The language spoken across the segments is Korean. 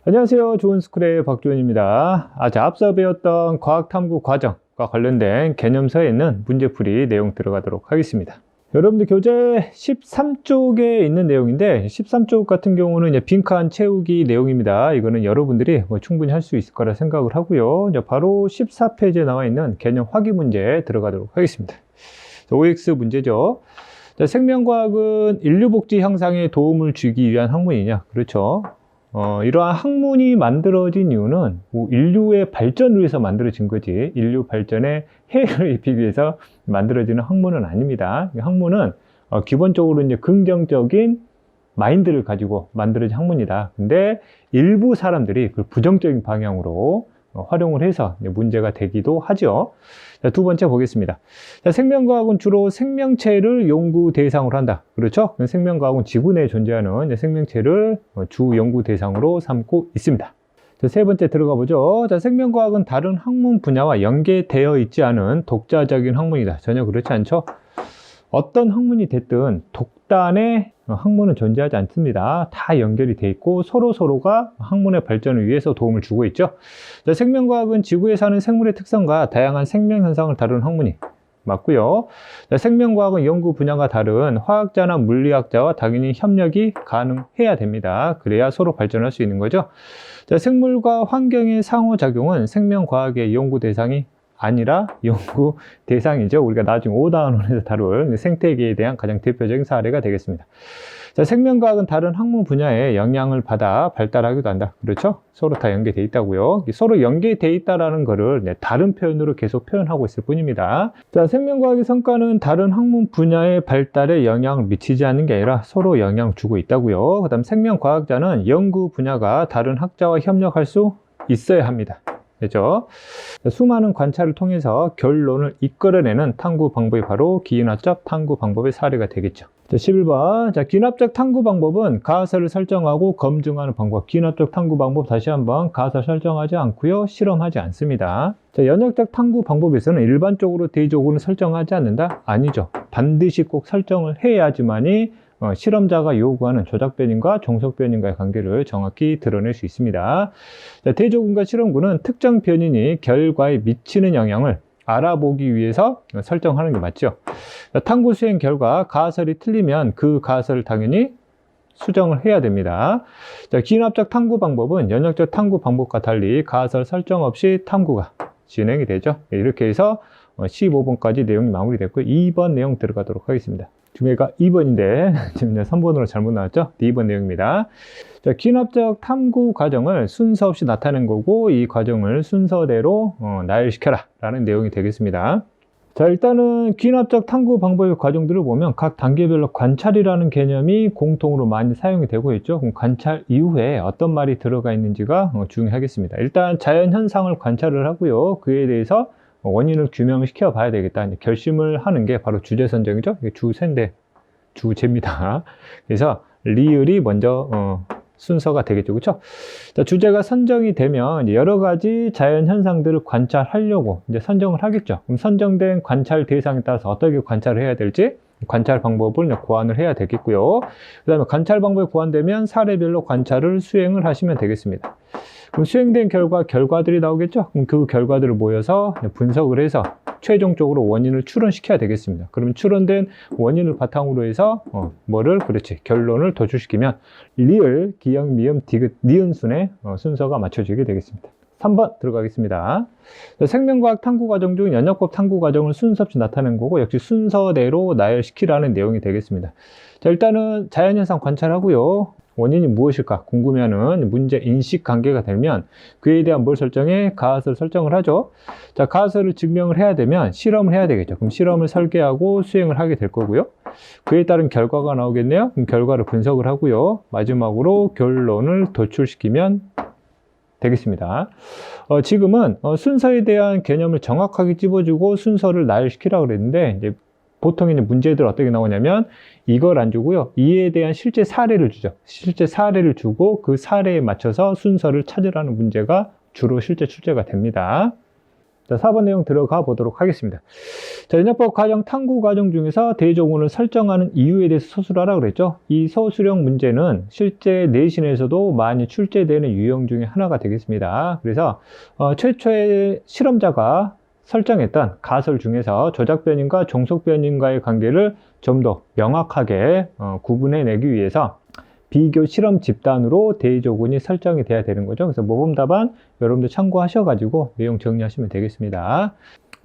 안녕하세요. 좋은스쿨의 박주원입니다. 앞서 배웠던 과학탐구 과정과 관련된 개념서에 있는 문제풀이 내용 들어가도록 하겠습니다. 여러분들 교재 13쪽에 있는 내용인데 13쪽 같은 경우는 이제 빈칸 채우기 내용입니다. 이거는 여러분들이 충분히 할 수 있을 거라 생각을 하고요. 바로 14페이지에 나와 있는 개념 확인 문제 들어가도록 하겠습니다. OX 문제죠. 생명과학은 인류복지 향상에 도움을 주기 위한 학문이냐? 그렇죠. 이러한 학문이 만들어진 이유는 인류의 발전을 위해서 만들어진 거지, 인류 발전에 해를 입히기 위해서 만들어지는 학문은 아닙니다. 학문은 기본적으로 이제 긍정적인 마인드를 가지고 만들어진 학문이다. 근데 일부 사람들이 그 부정적인 방향으로 활용을 해서 문제가 되기도 하죠. 자, 두 번째 보겠습니다. 자, 생명과학은 주로 생명체를 연구 대상으로 한다. 그렇죠? 생명과학은 지구 내에 존재하는 생명체를 주 연구 대상으로 삼고 있습니다. 자, 세 번째 들어가 보죠. 자, 생명과학은 다른 학문 분야와 연계되어 있지 않은 독자적인 학문이다. 전혀 그렇지 않죠? 어떤 학문이 됐든 독단의 학문은 존재하지 않습니다. 다 연결이 돼 있고 서로가 학문의 발전을 위해서 도움을 주고 있죠. 자, 생명과학은 지구에 사는 생물의 특성과 다양한 생명 현상을 다루는 학문이 맞고요. 자, 생명과학은 연구 분야가 다른 화학자나 물리학자와 당연히 협력이 가능해야 됩니다. 그래야 서로 발전할 수 있는 거죠. 자, 생물과 환경의 상호작용은 생명과학의 연구 대상이 아니라 연구 대상이죠. 우리가 나중에 5단원에서 다룰 생태계에 대한 가장 대표적인 사례가 되겠습니다. 자, 생명과학은 다른 학문 분야에 영향을 받아 발달하기도 한다. 그렇죠? 서로 다 연계되어 있다고요. 서로 연계되어 있다라는 거를 다른 표현으로 계속 표현하고 있을 뿐입니다. 자, 생명과학의 성과는 다른 학문 분야의 발달에 영향을 미치지 않는 게 아니라 서로 영향을 주고 있다고요. 그 다음 생명과학자는 연구 분야가 다른 학자와 협력할 수 있어야 합니다. 그렇죠? 수많은 관찰을 통해서 결론을 이끌어내는 탐구 방법이 바로 기인학적 탐구 방법의 사례가 되겠죠. 자, 11번. 자, 기인학적 탐구 방법은 가설을 설정하고 검증하는 방법. 기인학적 탐구 방법 다시 한번 가설 설정하지 않고요. 실험하지 않습니다. 자, 연역적 탐구 방법에서는 일반적으로 대의적으로는 설정하지 않는다? 아니죠. 반드시 꼭 설정을 해야지만이 실험자가 요구하는 조작 변인과 종속 변인과의 관계를 정확히 드러낼 수 있습니다. 자, 대조군과 실험군은 특정 변인이 결과에 미치는 영향을 알아보기 위해서 설정하는 게 맞죠. 자, 탐구 수행 결과 가설이 틀리면 그 가설을 당연히 수정을 해야 됩니다. 자, 기인합적 탐구 방법은 연역적 탐구 방법과 달리 가설 설정 없이 탐구가 진행이 되죠. 이렇게 해서 15번까지 내용이 마무리됐고 2번 내용 들어가도록 하겠습니다. 중에가 2번인데 지금 3번으로 잘못 나왔죠? 2번 내용입니다. 자, 기인합적 탐구 과정을 순서 없이 나타낸 거고 이 과정을 순서대로 나열시켜라 라는 내용이 되겠습니다. 자, 일단은 기인합적 탐구 방법의 과정들을 보면 각 단계별로 관찰이라는 개념이 공통으로 많이 사용이 되고 있죠. 그럼 관찰 이후에 어떤 말이 들어가 있는지가 중요하겠습니다. 일단 자연현상을 관찰을 하고요. 그에 대해서 원인을 규명을 시켜 봐야 되겠다. 결심을 하는 게 바로 주제 선정이죠. 주제인데 주제입니다. 그래서 리을이 먼저 순서가 되겠죠. 그렇죠? 자, 주제가 선정이 되면 이제 여러 가지 자연 현상들을 관찰하려고 이제 선정을 하겠죠. 그럼 선정된 관찰 대상에 따라서 어떻게 관찰을 해야 될지 관찰 방법을 고안을 해야 되겠고요. 그 다음에 관찰 방법이 고안되면 사례별로 관찰을 수행을 하시면 되겠습니다. 그럼 수행된 결과들이 나오겠죠? 그럼 그 결과들을 모여서 분석을 해서 최종적으로 원인을 추론시켜야 되겠습니다. 그러면 추론된 원인을 바탕으로 해서 그렇지, 결론을 도출시키면 리을, 기역, 미음, 디귿, 니은 순의 순서가 맞춰지게 되겠습니다. 3번 들어가겠습니다. 생명과학 탐구 과정 중 연역법 탐구 과정을 순서 없이 나타낸 거고 역시 순서대로 나열시키라는 내용이 되겠습니다. 자, 일단은 자연현상 관찰하고요. 원인이 무엇일까 궁금해하는 문제 인식 관계가 되면 그에 대한 뭘 설정해? 가설을 설정을 하죠. 자, 가설을 증명을 해야 되면 실험을 해야 되겠죠. 그럼 실험을 설계하고 수행을 하게 될 거고요. 그에 따른 결과가 나오겠네요. 그럼 결과를 분석을 하고요. 마지막으로 결론을 도출시키면 되겠습니다. 지금은 순서에 대한 개념을 정확하게 찝어주고 순서를 나열시키라고 그랬는데 이제 보통 이제 문제들 어떻게 나오냐면 이걸 안 주고요. 이에 대한 실제 사례를 주죠. 실제 사례를 주고 그 사례에 맞춰서 순서를 찾으라는 문제가 주로 실제 출제가 됩니다. 자, 4번 내용 들어가 보도록 하겠습니다. 자, 연역법 과정 탐구 과정 중에서 대조군을 설정하는 이유에 대해서 서술하라 그랬죠. 이 서술형 문제는 실제 내신에서도 많이 출제되는 유형 중에 하나가 되겠습니다. 그래서 최초의 실험자가 설정했던 가설 중에서 조작 변인과 종속 변인과의 관계를 좀 더 명확하게 구분해내기 위해서 비교 실험 집단으로 대조군이 설정이 돼야 되는 거죠. 그래서 모범 답안 여러분들 참고하셔가지고 내용 정리하시면 되겠습니다.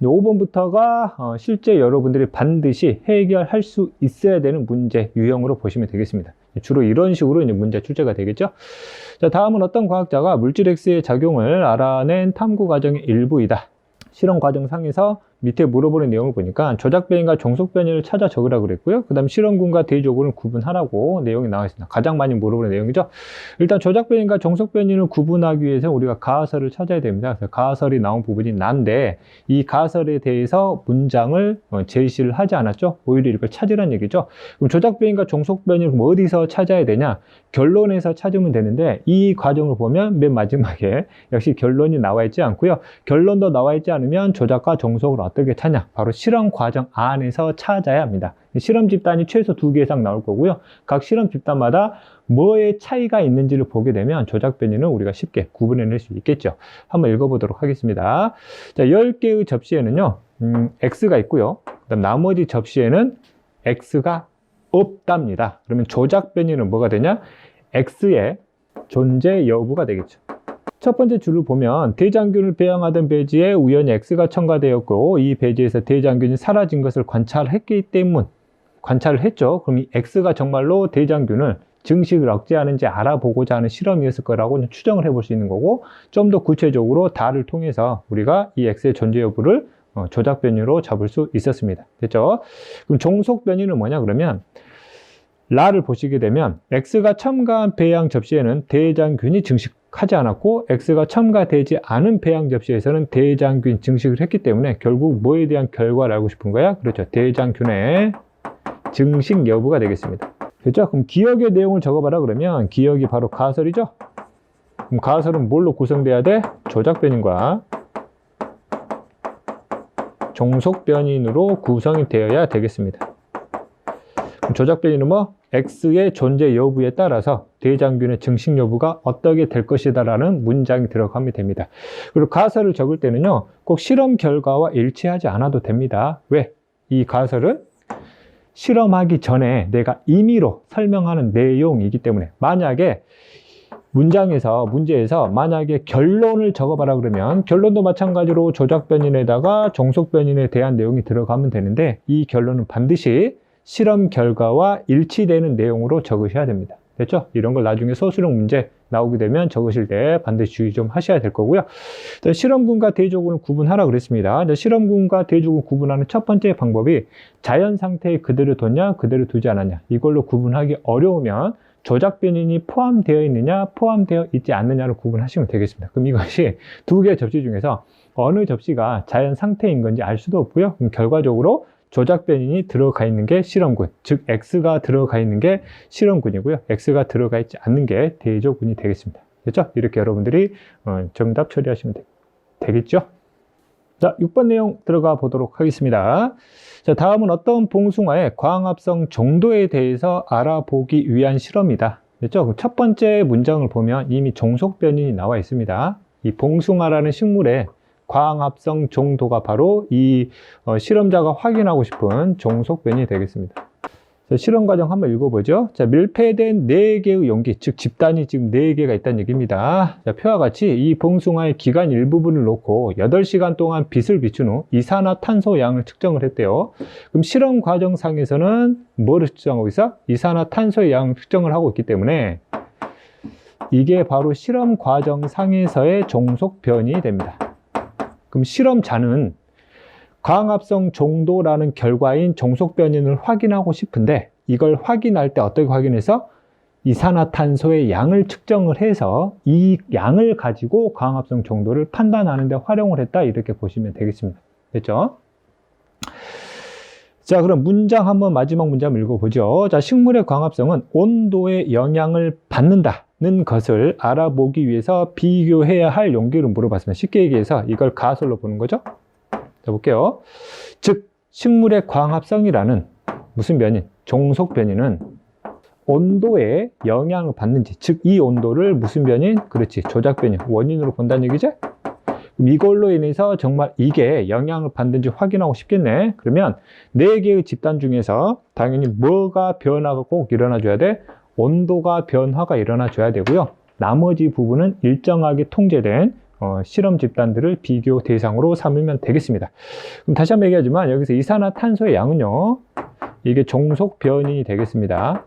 5번부터가 실제 여러분들이 반드시 해결할 수 있어야 되는 문제 유형으로 보시면 되겠습니다. 주로 이런 식으로 이제 문제 출제가 되겠죠. 자, 다음은 어떤 과학자가 물질 X의 작용을 알아낸 탐구 과정의 일부이다. 실험 과정상에서 밑에 물어보는 내용을 보니까 조작 변인과 종속 변인을 찾아 적으라고 그랬고요. 그 다음 실험군과 대조군을 구분하라고 내용이 나와 있습니다. 가장 많이 물어보는 내용이죠. 일단 조작 변인과 종속 변인을 구분하기 위해서 우리가 가설을 찾아야 됩니다. 그래서 가설이 나온 부분이 난데 이 가설에 대해서 문장을 제시를 하지 않았죠. 오히려 이걸 찾으라는 얘기죠. 그럼 조작 변인과 종속 변인을 어디서 찾아야 되냐? 결론에서 찾으면 되는데 이 과정을 보면 맨 마지막에 역시 결론이 나와 있지 않고요. 결론도 나와 있지 않으면 조작과 종속을 어떻게 찾냐? 바로 실험 과정 안에서 찾아야 합니다. 실험 집단이 최소 2개 이상 나올 거고요. 각 실험 집단마다 뭐의 차이가 있는지를 보게 되면 조작 변이는 우리가 쉽게 구분해낼 수 있겠죠. 한번 읽어보도록 하겠습니다. 자, 10개의 접시에는요, X가 있고요. 그다음 나머지 접시에는 X가 없답니다. 그러면 조작 변이는 뭐가 되냐? X의 존재 여부가 되겠죠. 첫 번째 줄을 보면 대장균을 배양하던 배지에 우연히 X가 첨가되었고 이 배지에서 대장균이 사라진 것을 관찰했기 때문 관찰을 했죠. 그럼 이 X가 정말로 대장균을 증식을 억제하는지 알아보고자 하는 실험이었을 거라고 추정을 해볼 수 있는 거고 좀 더 구체적으로 다를 통해서 우리가 이 X의 존재 여부를 조작 변이로 잡을 수 있었습니다. 됐죠? 그럼 종속 변이는 뭐냐 그러면 라를 보시게 되면 X가 첨가한 배양 접시에는 대장균이 증식하지 않았고 X가 첨가되지 않은 배양 접시에서는 대장균 증식을 했기 때문에 결국 뭐에 대한 결과를 알고 싶은 거야? 그렇죠. 대장균의 증식 여부가 되겠습니다. 그렇죠? 그럼 기억의 내용을 적어봐라 그러면 기억이 바로 가설이죠. 그럼 가설은 뭘로 구성돼야 돼? 조작 변인과 종속 변인으로 구성이 되어야 되겠습니다. 그럼 조작 변인은 뭐? X의 존재 여부에 따라서 대장균의 증식 여부가 어떻게 될 것이다 라는 문장이 들어가면 됩니다. 그리고 가설을 적을 때는요, 꼭 실험 결과와 일치하지 않아도 됩니다. 왜? 이 가설은 실험하기 전에 내가 임의로 설명하는 내용이기 때문에 만약에 문제에서 만약에 결론을 적어봐라 그러면 결론도 마찬가지로 조작 변인에다가 종속 변인에 대한 내용이 들어가면 되는데 이 결론은 반드시 실험 결과와 일치되는 내용으로 적으셔야 됩니다. 됐죠? 이런 걸 나중에 서술형 문제 나오게 되면 적으실 때 반드시 주의 좀 하셔야 될 거고요. 실험군과 대조군을 구분하라 그랬습니다. 실험군과 대조군 구분하는 첫 번째 방법이 자연 상태에 그대로 뒀냐, 그대로 두지 않았냐. 이걸로 구분하기 어려우면 조작 변인이 포함되어 있느냐, 포함되어 있지 않느냐를 구분하시면 되겠습니다. 그럼 이것이 2개의 접시 중에서 어느 접시가 자연 상태인 건지 알 수도 없고요. 그럼 결과적으로 조작 변인이 들어가 있는 게 실험군, 즉 X가 들어가 있는 게 실험군이고요. X가 들어가 있지 않는 게 대조군이 되겠습니다. 됐죠? 이렇게 여러분들이 정답 처리하시면 되겠죠? 자, 6번 내용 들어가 보도록 하겠습니다. 자, 다음은 어떤 봉숭아의 광합성 정도에 대해서 알아보기 위한 실험이다. 됐죠? 첫 번째 문장을 보면 이미 종속 변인이 나와 있습니다. 이 봉숭아라는 식물의 광합성 정도가 바로 이 실험자가 확인하고 싶은 종속 변이 되겠습니다. 자, 실험 과정 한번 읽어보죠. 자, 밀폐된 4개의 용기, 즉 집단이 지금 4개가 있다는 얘기입니다. 자, 표와 같이 이 봉숭아의 기관 일부분을 놓고 8시간 동안 빛을 비춘 후 이산화탄소 양을 측정을 했대요. 그럼 실험 과정상에서는 뭐를 측정하고 있어? 이산화탄소의 양을 측정을 하고 있기 때문에 이게 바로 실험 과정상에서의 종속 변이 됩니다. 그럼 실험자는 광합성 정도라는 결과인 종속 변인을 확인하고 싶은데 이걸 확인할 때 어떻게 확인해서 이산화탄소의 양을 측정을 해서 이 양을 가지고 광합성 정도를 판단하는 데 활용을 했다 이렇게 보시면 되겠습니다. 됐죠? 자, 그럼 문장 한번 마지막 문장 읽어보죠. 자, 식물의 광합성은 온도의 영향을 받는다. 것을 알아보기 위해서 비교해야 할 용기를 물어봤습니다. 쉽게 얘기해서 이걸 가설로 보는 거죠. 자, 볼게요. 즉, 식물의 광합성이라는 무슨 변인, 종속 변이는 온도에 영향을 받는지, 즉 이 온도를 무슨 변인? 그렇지, 조작 변인, 원인으로 본다는 얘기죠. 그럼 이걸로 인해서 정말 이게 영향을 받는지 확인하고 싶겠네. 그러면 4개의 집단 중에서 당연히 뭐가 변화가 꼭 일어나줘야 돼? 온도가 변화가 일어나줘야 되고요. 나머지 부분은 일정하게 통제된 실험 집단들을 비교 대상으로 삼으면 되겠습니다. 그럼 다시 한번 얘기하지만 여기서 이산화탄소의 양은요, 이게 종속 변인이 되겠습니다.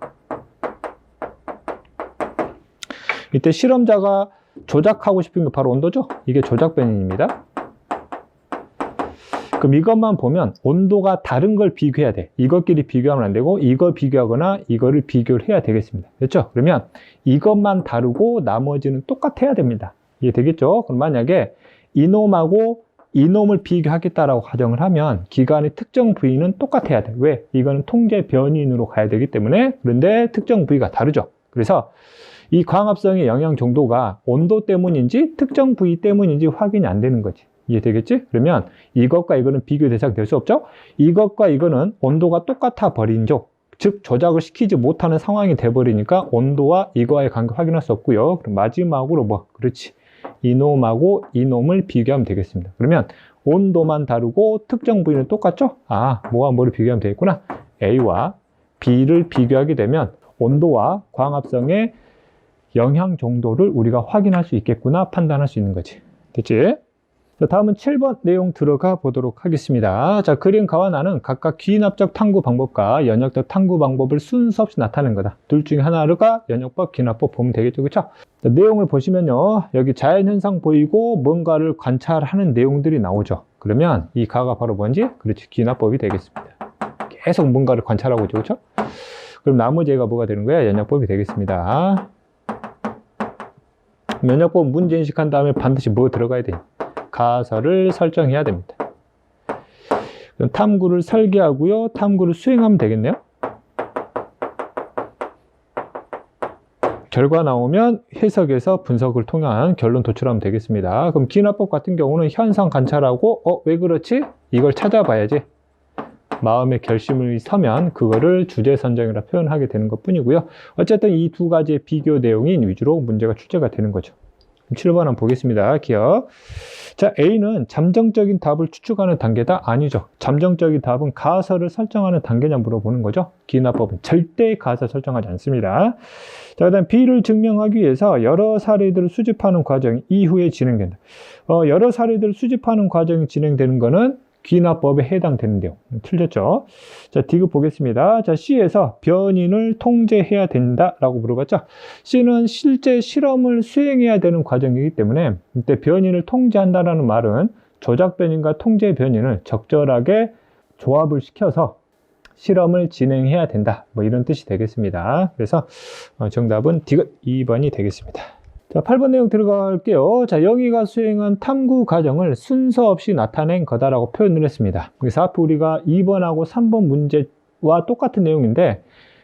이때 실험자가 조작하고 싶은 게 바로 온도죠. 이게 조작 변인입니다. 그럼 이것만 보면 온도가 다른 걸 비교해야 돼. 이것끼리 비교하면 안 되고 이거 비교하거나 이거를 비교를 해야 되겠습니다. 됐죠? 그러면 이것만 다르고 나머지는 똑같아야 됩니다. 이해 되겠죠? 그럼 만약에 이놈하고 이놈을 비교하겠다라고 가정을 하면 기관의 특정 부위는 똑같아야 돼. 왜? 이거는 통제 변인으로 가야 되기 때문에. 그런데 특정 부위가 다르죠. 그래서 이 광합성의 영향 정도가 온도 때문인지 특정 부위 때문인지 확인이 안 되는 거지. 이해되겠지? 그러면 이것과 이거는 비교 대상 될 수 없죠? 이것과 이거는 온도가 똑같아 버린 즉 조작을 시키지 못하는 상황이 돼버리니까 온도와 이거와의 관계 확인할 수 없고요. 그럼 마지막으로 그렇지. 이놈하고 이놈을 비교하면 되겠습니다. 그러면 온도만 다르고 특정 부위는 똑같죠? 뭐와 뭐를 비교하면 되겠구나. A와 B를 비교하게 되면 온도와 광합성의 영향 정도를 우리가 확인할 수 있겠구나, 판단할 수 있는 거지. 됐지? 자, 다음은 7번 내용 들어가 보도록 하겠습니다. 자, 그린 가와 나는 각각 귀납적 탐구 방법과 연역적 탐구 방법을 순서 없이 나타낸 거다. 둘 중에 하나가 연역법, 귀납법 보면 되겠죠. 그렇죠? 자, 내용을 보시면요. 여기 자연현상 보이고 뭔가를 관찰하는 내용들이 나오죠. 그러면 이 가가 바로 뭔지? 그렇지, 귀납법이 되겠습니다. 계속 뭔가를 관찰하고 있죠. 그렇죠? 그럼 나머지 애가 뭐가 되는 거야? 연역법이 되겠습니다. 연역법 문제 인식한 다음에 반드시 뭐 들어가야 돼? 가설을 설정해야 됩니다. 그럼 탐구를 설계하고요. 탐구를 수행하면 되겠네요. 결과 나오면 해석에서 분석을 통한 결론 도출하면 되겠습니다. 그럼 귀납법 같은 경우는 현상 관찰하고 왜 그렇지? 이걸 찾아봐야지. 마음의 결심을 서면 그거를 주제 선정이라 표현하게 되는 것 뿐이고요. 어쨌든 이 두 가지의 비교 내용인 위주로 문제가 출제가 되는 거죠. 7번 한번 보겠습니다. 기억. 자, A는 잠정적인 답을 추측하는 단계다? 아니죠. 잠정적인 답은 가설을 설정하는 단계냐 물어보는 거죠. 귀납법은 절대 가설 설정하지 않습니다. 자, 그 다음 B를 증명하기 위해서 여러 사례들을 수집하는 과정이 이후에 진행된다. 여러 사례들을 수집하는 과정이 진행되는 거는 귀납법에 해당되는데요. 틀렸죠? 자, D급 보겠습니다. 자, C에서 변인을 통제해야 된다라고 물어봤죠? C는 실제 실험을 수행해야 되는 과정이기 때문에 이때 변인을 통제한다라는 말은 조작 변인과 통제 변인을 적절하게 조합을 시켜서 실험을 진행해야 된다. 이런 뜻이 되겠습니다. 그래서 정답은 D급 2번이 되겠습니다. 자, 8번 내용 들어갈게요. 자, 영희가 수행한 탐구 과정을 순서 없이 나타낸 거다라고 표현을 했습니다. 그래서 앞에 우리가 2번하고 3번 문제와 똑같은 내용인데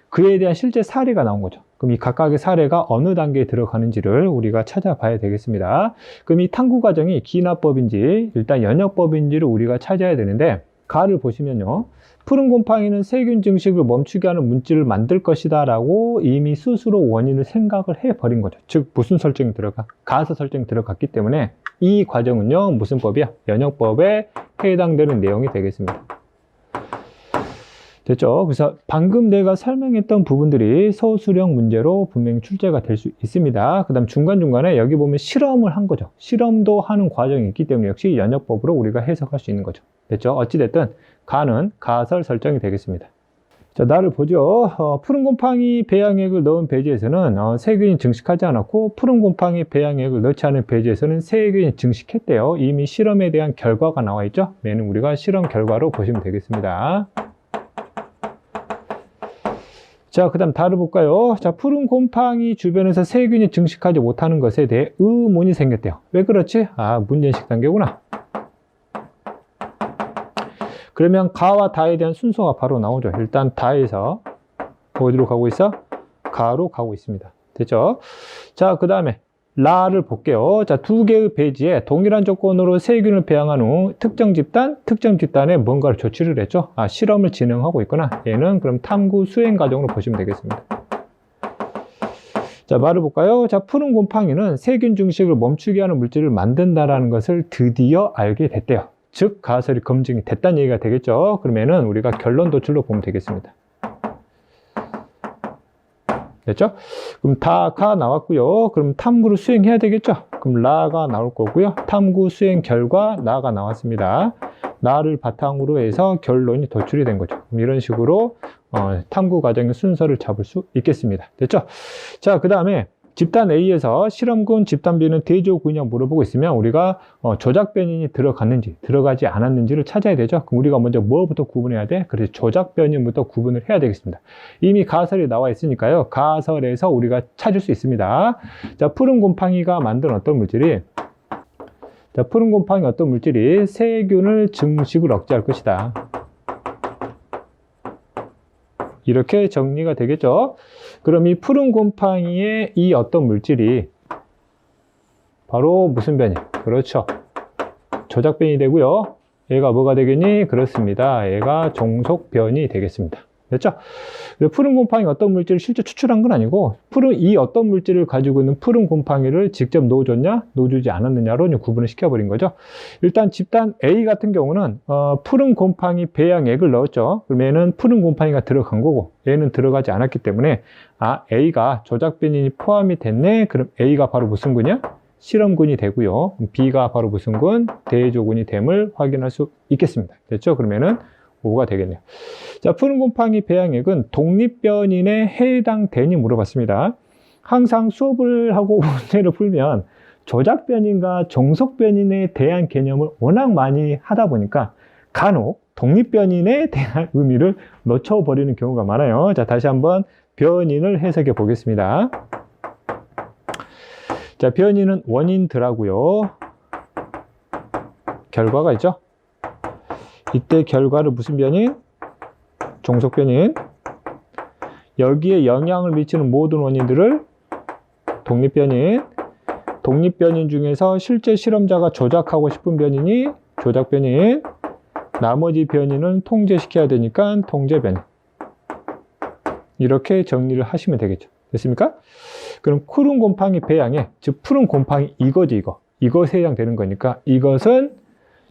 그에 대한 실제 사례가 나온 거죠. 그럼 이 각각의 사례가 어느 단계에 들어가는지를 우리가 찾아봐야 되겠습니다. 그럼 이 탐구 과정이 귀납법인지 일단 연역법인지를 우리가 찾아야 되는데 가를 보시면요. 푸른 곰팡이는 세균 증식을 멈추게 하는 물질을 만들 것이다 라고 이미 스스로 원인을 생각을 해버린 거죠. 즉 무슨 설정이 가설 설정이 들어갔기 때문에 이 과정은요 무슨 법이야? 연역법에 해당되는 내용이 되겠습니다. 됐죠? 그래서 방금 내가 설명했던 부분들이 서술형 문제로 분명히 출제가 될 수 있습니다. 그 다음 중간중간에 여기 보면 실험을 한 거죠. 실험도 하는 과정이 있기 때문에 역시 연역법으로 우리가 해석할 수 있는 거죠. 됐죠? 어찌됐든 가는 가설 설정이 되겠습니다. 자, 나를 보죠. 푸른 곰팡이 배양액을 넣은 배지에서는 세균이 증식하지 않았고 푸른 곰팡이 배양액을 넣지 않은 배지에서는 세균이 증식했대요. 이미 실험에 대한 결과가 나와 있죠. 얘는 우리가 실험 결과로 보시면 되겠습니다. 자, 그 다음 다를 볼까요? 자, 푸른 곰팡이 주변에서 세균이 증식하지 못하는 것에 대해 의문이 생겼대요. 왜 그렇지? 문제인식 단계구나. 그러면 가와 다에 대한 순서가 바로 나오죠. 일단 다에서 어디로 가고 있어? 가로 가고 있습니다. 됐죠? 자, 그 다음에 라를 볼게요. 자, 두 개의 배지에 동일한 조건으로 세균을 배양한 후 특정 집단에 뭔가를 조치를 했죠. 실험을 진행하고 있구나. 얘는 그럼 탐구 수행 과정으로 보시면 되겠습니다. 자, 말을 볼까요? 자, 푸른 곰팡이는 세균 증식을 멈추게 하는 물질을 만든다라는 것을 드디어 알게 됐대요. 즉, 가설이 검증이 됐다는 얘기가 되겠죠. 그러면은 우리가 결론 도출로 보면 되겠습니다. 됐죠? 그럼 다가 나왔고요. 그럼 탐구를 수행해야 되겠죠? 그럼 라가 나올 거고요. 탐구 수행 결과 나가 나왔습니다. 나를 바탕으로 해서 결론이 도출이 된 거죠. 그럼 이런 식으로 탐구 과정의 순서를 잡을 수 있겠습니다. 됐죠? 자, 그 다음에 집단 A에서 실험군, 집단 B는 대조군이냐 물어보고 있으면 우리가 조작 변인이 들어갔는지 들어가지 않았는지를 찾아야 되죠. 그럼 우리가 먼저 뭐부터 구분해야 돼? 그래서 조작 변인부터 구분을 해야 되겠습니다. 이미 가설이 나와 있으니까요. 가설에서 우리가 찾을 수 있습니다. 자, 푸른 곰팡이가 만든 어떤 물질이 세균을 증식을 억제할 것이다. 이렇게 정리가 되겠죠. 그럼 이 푸른 곰팡이의 이 어떤 물질이 바로 무슨 변이? 그렇죠. 조작 변이 되고요. 얘가 뭐가 되겠니? 그렇습니다. 얘가 종속 변이 되겠습니다. 됐죠? 푸른 곰팡이가 어떤 물질을 실제 추출한 건 아니고 이 어떤 물질을 가지고 있는 푸른 곰팡이를 직접 넣어줬냐 넣어주지 않았느냐로 구분을 시켜버린 거죠. 일단 집단 A 같은 경우는 푸른 곰팡이 배양액을 넣었죠. 그럼 얘는 푸른 곰팡이가 들어간 거고 얘는 들어가지 않았기 때문에 A가 조작 변인이 포함이 됐네. 그럼 A가 바로 무슨 군이야? 실험군이 되고요. B가 바로 무슨 군? 대조군이 됨을 확인할 수 있겠습니다. 됐죠? 그러면은 5가 되겠네요. 자, 푸른 곰팡이 배양액은 독립변인에 해당되니 물어봤습니다. 항상 수업을 하고 문제를 풀면 조작변인과 종속변인에 대한 개념을 워낙 많이 하다 보니까 간혹 독립변인에 대한 의미를 놓쳐버리는 경우가 많아요. 자, 다시 한번 변인을 해석해 보겠습니다. 자, 변인은 원인들하고요. 결과가 있죠. 이때 결과를 무슨 변인? 종속 변인. 여기에 영향을 미치는 모든 원인들을 독립 변인. 독립 변인 중에서 실제 실험자가 조작하고 싶은 변인이 조작 변인. 나머지 변인은 통제시켜야 되니까 통제 변인. 이렇게 정리를 하시면 되겠죠. 됐습니까? 그럼 푸른 곰팡이 배양에, 즉 푸른 곰팡이 이거지 이것에 해당되는 거니까 이것은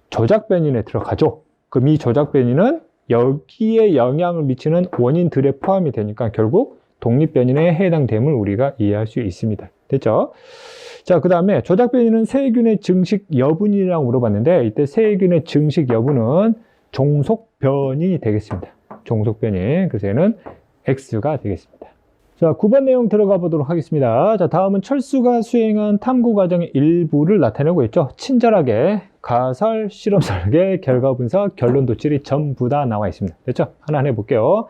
조작 변인에 들어가죠. 그럼 이 조작 변인은 여기에 영향을 미치는 원인들에 포함이 되니까 결국 독립 변인에 해당됨을 우리가 이해할 수 있습니다. 됐죠? 자, 그 다음에 조작 변인은 세균의 증식 여분이라고 물어봤는데 이때 세균의 증식 여분은 종속 변인이 되겠습니다. 종속 변인. 그래서 얘는 X가 되겠습니다. 자, 9번 내용 들어가 보도록 하겠습니다. 자, 다음은 철수가 수행한 탐구 과정의 일부를 나타내고 있죠. 친절하게 가설, 실험 설계, 결과 분석, 결론 도출이 전부 다 나와 있습니다. 됐죠? 하나 해볼게요.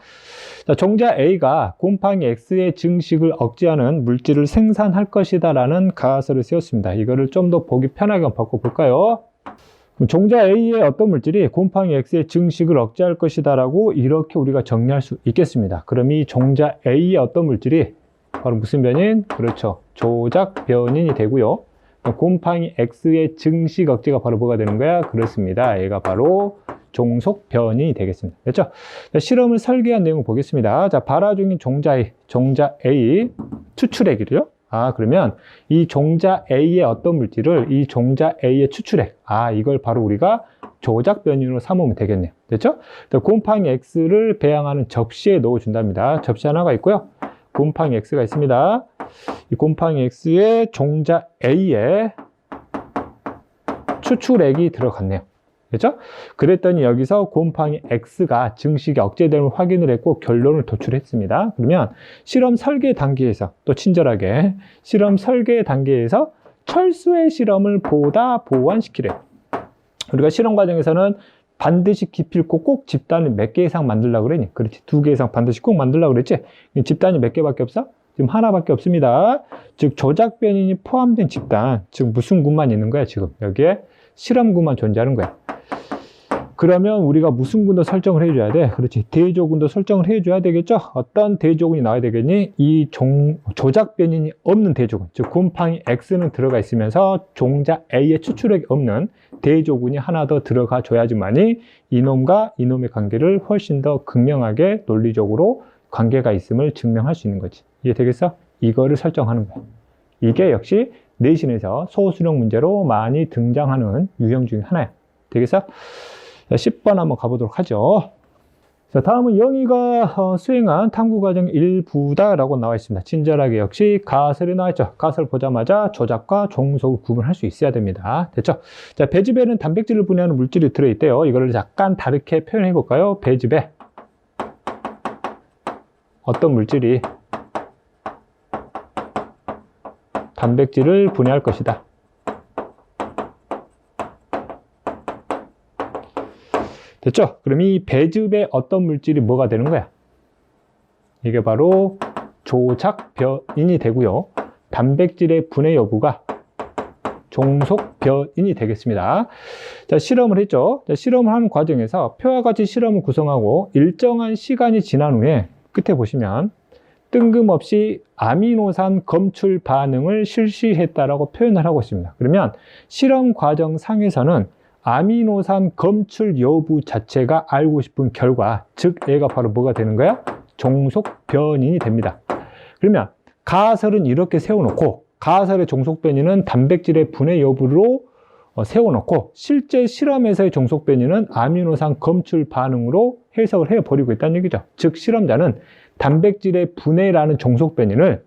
자, 종자 A가 곰팡이 X의 증식을 억제하는 물질을 생산할 것이다 라는 가설을 세웠습니다. 이거를 좀 더 보기 편하게 바꿔볼까요? 종자 A의 어떤 물질이 곰팡이 X의 증식을 억제할 것이다 라고 이렇게 우리가 정리할 수 있겠습니다. 그럼 이 종자 A의 어떤 물질이 바로 무슨 변인? 그렇죠. 조작 변인이 되고요. 곰팡이 X의 증식 억제가 바로 뭐가 되는 거야? 그렇습니다. 얘가 바로 종속 변인이 되겠습니다. 됐죠? 자, 실험을 설계한 내용을 보겠습니다. 자, 발화 중인 종자 A 추출액이죠. 그러면 이 종자 A의 어떤 물질을 이 종자 A의 추출액, 이걸 바로 우리가 조작 변인으로 삼으면 되겠네요. 됐죠? 곰팡이 X를 배양하는 접시에 넣어준답니다. 접시 하나가 있고요. 곰팡이 X가 있습니다. 이 곰팡이 X에 종자 A에 추출액이 들어갔네요. 그렇죠? 그랬더니 여기서 곰팡이 X가 증식이 억제됨을 확인을 했고 결론을 도출했습니다. 그러면 실험 설계 단계에서 또 친절하게 실험 설계 단계에서 철수의 실험을 보다 보완시키래요. 우리가 실험 과정에서는 반드시 기필코 꼭 집단을 몇 개 이상 만들려고 그러니? 그렇지. 2개 이상 반드시 꼭 만들려고 그랬지? 집단이 몇 개밖에 없어? 지금 하나밖에 없습니다. 즉 조작 변인이 포함된 집단, 즉 무슨 군만 있는 거야 지금? 여기에 실험군만 존재하는 거야. 그러면 우리가 무슨 군도 설정을 해줘야 돼? 그렇지. 대조군도 설정을 해줘야 되겠죠? 어떤 대조군이 나와야 되겠니? 이 조작 변인이 없는 대조군. 즉, 곰팡이 X는 들어가 있으면서 종자 A의 추출력이 없는 대조군이 하나 더 들어가 줘야지만이 이놈과 이놈의 관계를 훨씬 더 극명하게 논리적으로 관계가 있음을 증명할 수 있는 거지. 이해되겠어? 이거를 설정하는 거야. 이게 역시 내신에서 소수령 문제로 많이 등장하는 유형 중에 하나야. 되겠어? 자, 10번 한번 가보도록 하죠. 자, 다음은 영희가 수행한 탐구과정 일부다라고 나와 있습니다. 친절하게 역시 가설이 나와 있죠. 가설 보자마자 조작과 종속을 구분할 수 있어야 됩니다. 됐죠? 자, 배즙에는 단백질을 분해하는 물질이 들어있대요. 이걸 약간 다르게 표현해 볼까요? 배즙에 어떤 물질이 단백질을 분해할 것이다. 됐죠? 그럼 이 배즙의 어떤 물질이 뭐가 되는 거야? 이게 바로 조작 변인이 되고요. 단백질의 분해 여부가 종속 변인이 되겠습니다. 자, 실험을 했죠. 자, 실험을 하는 과정에서 표와 같이 실험을 구성하고 일정한 시간이 지난 후에 끝에 보시면 뜬금없이 아미노산 검출 반응을 실시했다라고 표현을 하고 있습니다. 그러면 실험 과정 상에서는 아미노산 검출 여부 자체가 알고 싶은 결과, 즉 얘가 바로 뭐가 되는 거야? 종속 변인이 됩니다. 그러면 가설은 이렇게 세워놓고 가설의 종속 변인은 단백질의 분해 여부로 세워놓고 실제 실험에서의 종속 변인은 아미노산 검출 반응으로 해석을 해버리고 있다는 얘기죠. 즉 실험자는 단백질의 분해라는 종속 변인을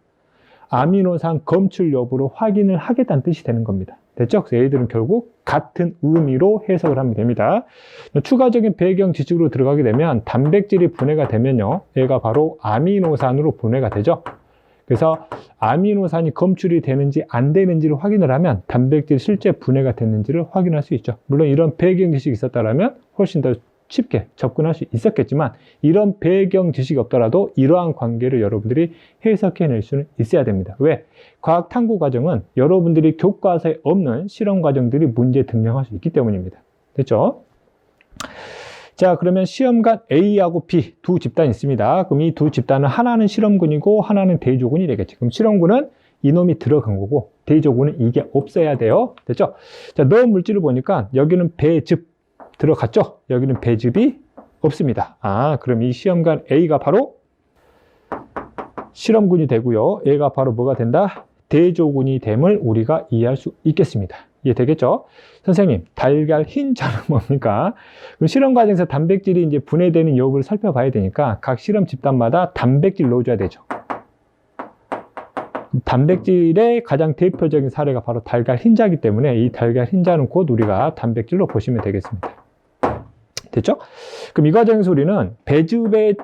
아미노산 검출 여부로 확인을 하겠다는 뜻이 되는 겁니다. 됐죠? 그래서 얘들은 결국 같은 의미로 해석을 하면 됩니다. 추가적인 배경 지식으로 들어가게 되면 단백질이 분해가 되면요, 얘가 바로 아미노산으로 분해가 되죠. 그래서 아미노산이 검출이 되는지 안 되는지를 확인을 하면 단백질이 실제 분해가 됐는지를 확인할 수 있죠. 물론 이런 배경 지식이 있었다면 훨씬 더 쉽게 접근할 수 있었겠지만 이런 배경 지식이 없더라도 이러한 관계를 여러분들이 해석해낼 수는 있어야 됩니다. 왜? 과학 탐구 과정은 여러분들이 교과서에 없는 실험 과정들이 문제에 등장할 수 있기 때문입니다. 됐죠? 자, 그러면 시험관 A하고 B 두 집단이 있습니다. 그럼 이 두 집단은 하나는 실험군이고 하나는 대조군이 되겠죠. 그럼 실험군은 이놈이 들어간 거고 대조군은 이게 없어야 돼요. 됐죠? 자, 넣은 물질을 보니까 여기는 배즙 들어갔죠? 여기는 배즙이 없습니다. 그럼 이 시험관 A가 바로 실험군이 되고요. 얘가 바로 뭐가 된다? 대조군이 됨을 우리가 이해할 수 있겠습니다. 이해되겠죠? 선생님, 달걀 흰자는 뭡니까? 그럼 실험 과정에서 단백질이 이제 분해되는 여부를 살펴봐야 되니까 각 실험 집단마다 단백질 넣어줘야 되죠. 단백질의 가장 대표적인 사례가 바로 달걀 흰자이기 때문에 이 달걀 흰자는 곧 우리가 단백질로 보시면 되겠습니다. 됐죠? 그럼 이 과정에서 우리는 배즙의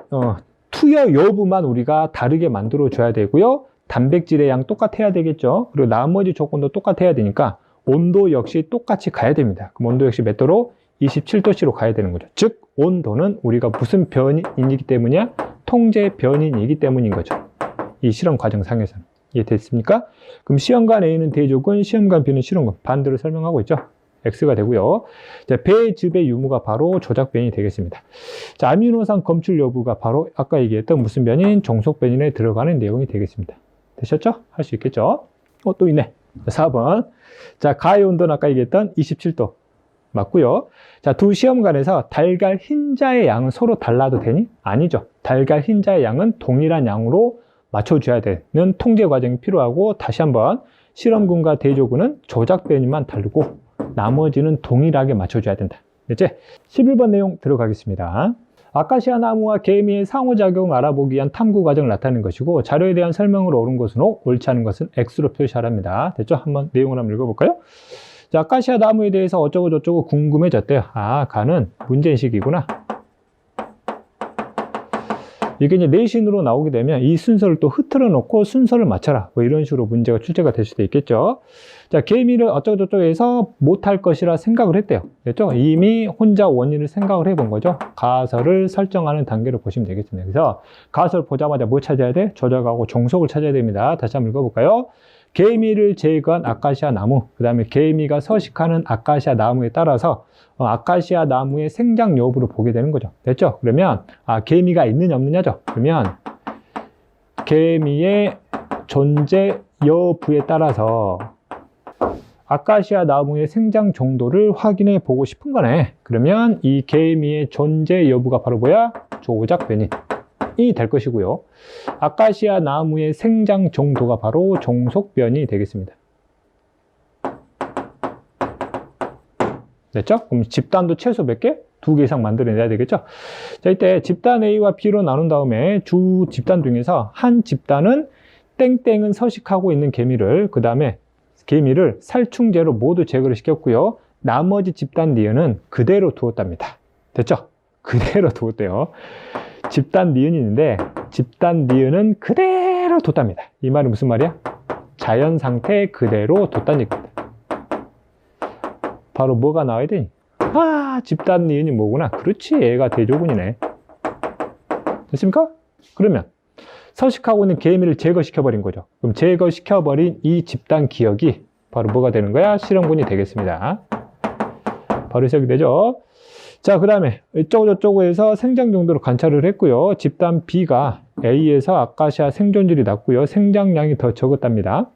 투여 여부만 우리가 다르게 만들어 줘야 되고요. 단백질의 양 똑같아야 되겠죠. 그리고 나머지 조건도 똑같아야 되니까 온도 역시 똑같이 가야 됩니다. 그럼 온도 역시 몇 도로? 27도씨로 가야 되는 거죠. 즉 온도는 우리가 무슨 변인이기 때문이야? 통제 변인이기 때문인 거죠. 이 실험 과정상에서는. 이해됐습니까? 그럼 시험관 A는 대조군, 시험관 B는 실험군. 반대로 설명하고 있죠. X가 되고요. 자, 배즙의 유무가 바로 조작 변인이 되겠습니다. 자, 아미노산 검출 여부가 바로 아까 얘기했던 무슨 변인? 종속 변인에 들어가는 내용이 되겠습니다. 되셨죠? 할 수 있겠죠? 또 있네. 4번. 자, 가해 온도는 아까 얘기했던 27도. 맞고요. 자, 두 시험관에서 달걀 흰자의 양은 서로 달라도 되니? 아니죠. 달걀 흰자의 양은 동일한 양으로 맞춰줘야 되는 통제 과정이 필요하고, 다시 한번 실험군과 대조군은 조작 변인만 다르고 나머지는 동일하게 맞춰줘야 된다. 됐지? 11번 내용 들어가겠습니다. 아카시아 나무와 개미의 상호작용을 알아보기 위한 탐구 과정을 나타내는 것이고 자료에 대한 설명으로 옳은 것은 O, 옳지 않은 것은 X로 표시하랍니다. 됐죠? 한번 내용을 한번 읽어볼까요? 자, 아카시아 나무에 대해서 어쩌고 저쩌고 궁금해졌대요. 가는 문제인식이구나. 이게 이제 내신으로 나오게 되면 이 순서를 또 흐트러 놓고 순서를 맞춰라. 뭐 이런 식으로 문제가 출제가 될 수도 있겠죠. 자, 개미를 어쩌고저쩌고 해서 못할 것이라 생각을 했대요. 됐죠? 이미 혼자 원인을 생각을 해본 거죠. 가설을 설정하는 단계로 보시면 되겠습니다. 그래서 가설 보자마자 뭐 찾아야 돼? 조작하고 종속을 찾아야 됩니다. 다시 한번 읽어볼까요? 개미를 제거한 아카시아 나무, 그 다음에 개미가 서식하는 아카시아 나무에 따라서 아카시아 나무의 생장 여부를 보게 되는 거죠. 됐죠? 그러면 개미가 있느냐 없느냐죠. 그러면 개미의 존재 여부에 따라서 아카시아 나무의 생장 정도를 확인해 보고 싶은 거네. 그러면 이 개미의 존재 여부가 바로 뭐야? 조작 변이이 될 것이고요. 아카시아 나무의 생장 정도가 바로 종속 변이 되겠습니다. 됐죠? 그럼 집단도 최소 몇 개? 2개 이상 만들어내야 되겠죠? 자, 이때 집단 A와 B로 나눈 다음에 주 집단 중에서 한 집단은 땡땡은 서식하고 있는 개미를, 그 다음에 개미를 살충제로 모두 제거를 시켰고요. 나머지 집단 니은은 그대로 두었답니다. 됐죠? 그대로 두었대요. 집단 니은이 있는데 집단 니은은 그대로 뒀답니다. 이 말은 무슨 말이야? 자연 상태 그대로 뒀다는 얘기입니다. 바로 뭐가 나와야 되니? 집단 니은이 뭐구나. 그렇지, 얘가 대조군이네. 됐습니까? 그러면 서식하고 있는 개미를 제거시켜버린 거죠. 그럼 제거시켜버린 이 집단 기억이 바로 뭐가 되는 거야? 실험군이 되겠습니다. 바로 시작이 되죠. 자, 그 다음에 이쪽으로 저쪽에서 생장 정도를 관찰을 했고요. 집단 B가 A에서 아카시아 생존율이 낮고요. 생장량이 더 적었답니다.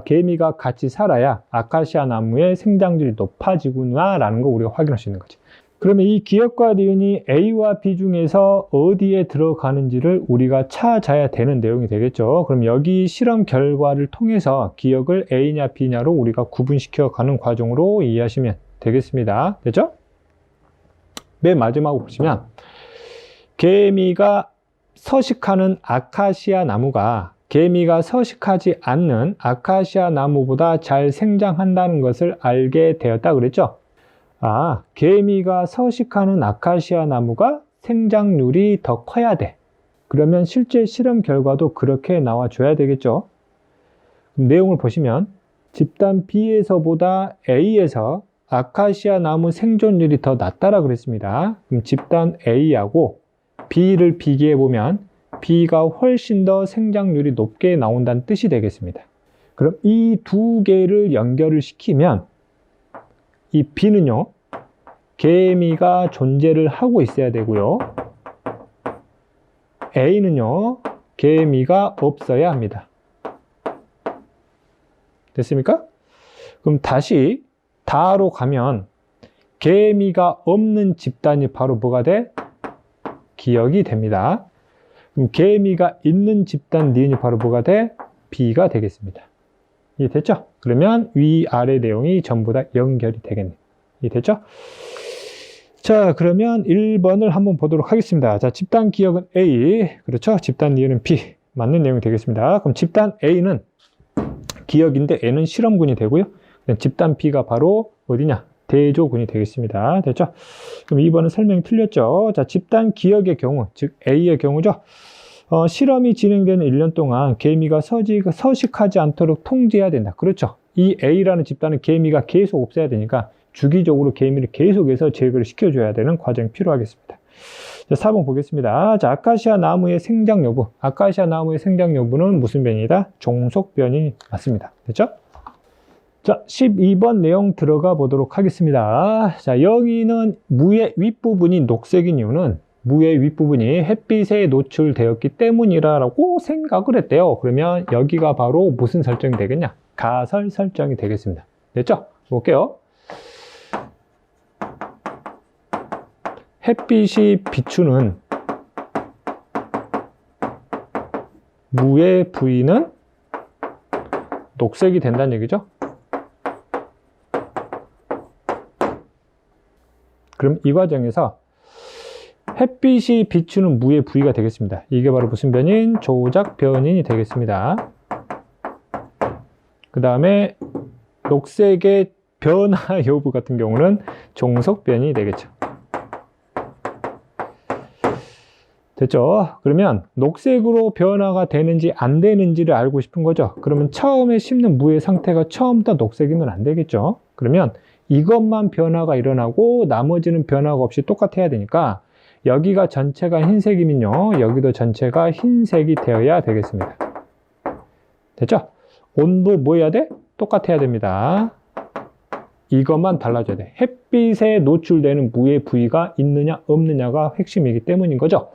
개미가 같이 살아야 아카시아 나무의 생장률이 높아지구나 라는 거 우리가 확인할 수 있는 거지. 그러면 이 기억과 니은이 A와 B 중에서 어디에 들어가는지를 우리가 찾아야 되는 내용이 되겠죠. 그럼 여기 실험 결과를 통해서 기억을 A냐 B냐로 우리가 구분시켜 가는 과정으로 이해하시면 되겠습니다. 됐죠? 맨 마지막으로 보시면 개미가 서식하는 아카시아 나무가 개미가 서식하지 않는 아카시아 나무보다 잘 생장한다는 것을 알게 되었다 그랬죠? 개미가 서식하는 아카시아 나무가 생장률이 더 커야 돼. 그러면 실제 실험 결과도 그렇게 나와줘야 되겠죠? 그럼 내용을 보시면 집단 B에서보다 A에서 아카시아 나무 생존율이 더 낮다라 그랬습니다. 그럼 집단 A하고 B를 비교해보면 B가 훨씬 더 생장률이 높게 나온다는 뜻이 되겠습니다. 그럼 이 두 개를 연결을 시키면 이 B는요, 개미가 존재를 하고 있어야 되고요. A는요, 개미가 없어야 합니다. 됐습니까? 그럼 다시 다로 가면 개미가 없는 집단이 바로 뭐가 돼? 기억이 됩니다. 그럼 개미가 있는 집단 니은이 바로 뭐가 돼? B가 되겠습니다. 이해됐죠? 그러면 위아래 내용이 전부 다 연결이 되겠네요. 이해됐죠? 자, 그러면 1번을 한번 보도록 하겠습니다. 자, 집단 기억은 A, 그렇죠? 집단 니은은 B, 맞는 내용이 되겠습니다. 그럼 집단 A는 기억인데 N은 실험군이 되고요. 집단 B가 바로 어디냐? 대조군이 되겠습니다. 됐죠? 그럼 2번은 설명이 틀렸죠? 자, 집단 기억의 경우, 즉 A의 경우죠. 실험이 진행되는 1년 동안 개미가 서식하지 않도록 통제해야 된다. 그렇죠? 이 A라는 집단은 개미가 계속 없애야 되니까 주기적으로 개미를 계속해서 제거를 시켜줘야 되는 과정이 필요하겠습니다. 자, 4번 보겠습니다. 자, 아카시아 나무의 생장 여부. 아카시아 나무의 생장 여부는 무슨 변이다? 종속 변이 맞습니다. 됐죠? 자, 12번 내용 들어가 보도록 하겠습니다. 자, 여기는 무의 윗부분이 녹색인 이유는 무의 윗부분이 햇빛에 노출되었기 때문이라고 생각을 했대요. 그러면 여기가 바로 무슨 설정이 되겠냐? 가설 설정이 되겠습니다. 됐죠? 볼게요. 햇빛이 비추는 무의 부위는 녹색이 된다는 얘기죠. 그럼 이 과정에서 햇빛이 비추는 무의 부위가 되겠습니다. 이게 바로 무슨 변인? 조작 변인이 되겠습니다. 그 다음에 녹색의 변화 여부 같은 경우는 종속 변인이 되겠죠. 됐죠? 그러면 녹색으로 변화가 되는지 안 되는지를 알고 싶은 거죠. 그러면 처음에 심는 무의 상태가 처음부터 녹색이면 안 되겠죠. 그러면 이것만 변화가 일어나고 나머지는 변화가 없이 똑같아야 되니까 여기가 전체가 흰색이면요, 여기도 전체가 흰색이 되어야 되겠습니다. 됐죠? 온도 뭐 해야 돼? 똑같아야 됩니다. 이것만 달라져야 돼. 햇빛에 노출되는 무의 부위가 있느냐 없느냐가 핵심이기 때문인 거죠.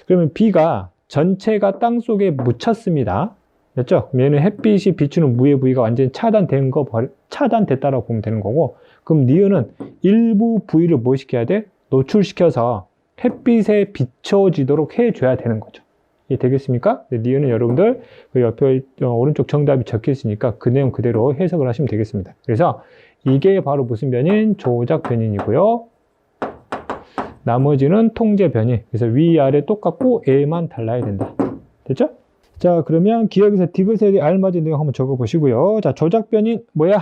그러면 B가 전체가 땅 속에 묻혔습니다. 됐죠? 얘는 햇빛이 비추는 무의 부위가 완전히 차단됐다라고 보면 되는 거고, 그럼 니은은 일부 부위를 뭐 시켜야 돼? 노출시켜서 햇빛에 비춰지도록 해줘야 되는 거죠. 이해 되겠습니까? 니은은 여러분들 그 옆에 오른쪽 정답이 적혀 있으니까 그 내용 그대로 해석을 하시면 되겠습니다. 그래서 이게 바로 무슨 변인? 조작 변인이고요. 나머지는 통제 변인. 그래서 위아래 똑같고 A만 달라야 된다. 됐죠? 자, 그러면 기억에서 디귿에 알맞은 내용 한번 적어 보시고요. 자, 조작 변인 뭐야?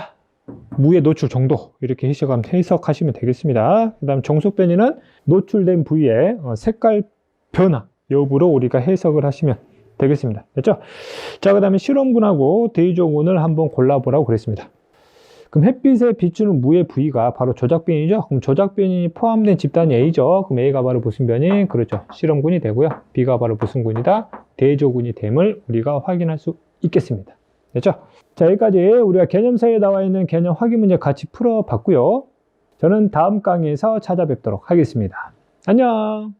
무의 노출 정도. 이렇게 해석하시면 되겠습니다. 그 다음 정속 변인은 노출된 부위의 색깔 변화 여부로 우리가 해석을 하시면 되겠습니다. 됐죠? 자, 그 다음에 실험군하고 대조군을 한번 골라보라고 그랬습니다. 그럼 햇빛에 비추는 무의 부위가 바로 조작 변인이죠? 그럼 조작 변인이 포함된 집단이 A죠? 그럼 A가 바로 무슨 변인? 그렇죠. 실험군이 되고요. B가 바로 무슨 군이다? 대조군이 됨을 우리가 확인할 수 있겠습니다. 됐죠? 자, 여기까지 우리가 개념서에 나와 있는 개념 확인 문제 같이 풀어봤고요. 저는 다음 강의에서 찾아뵙도록 하겠습니다. 안녕!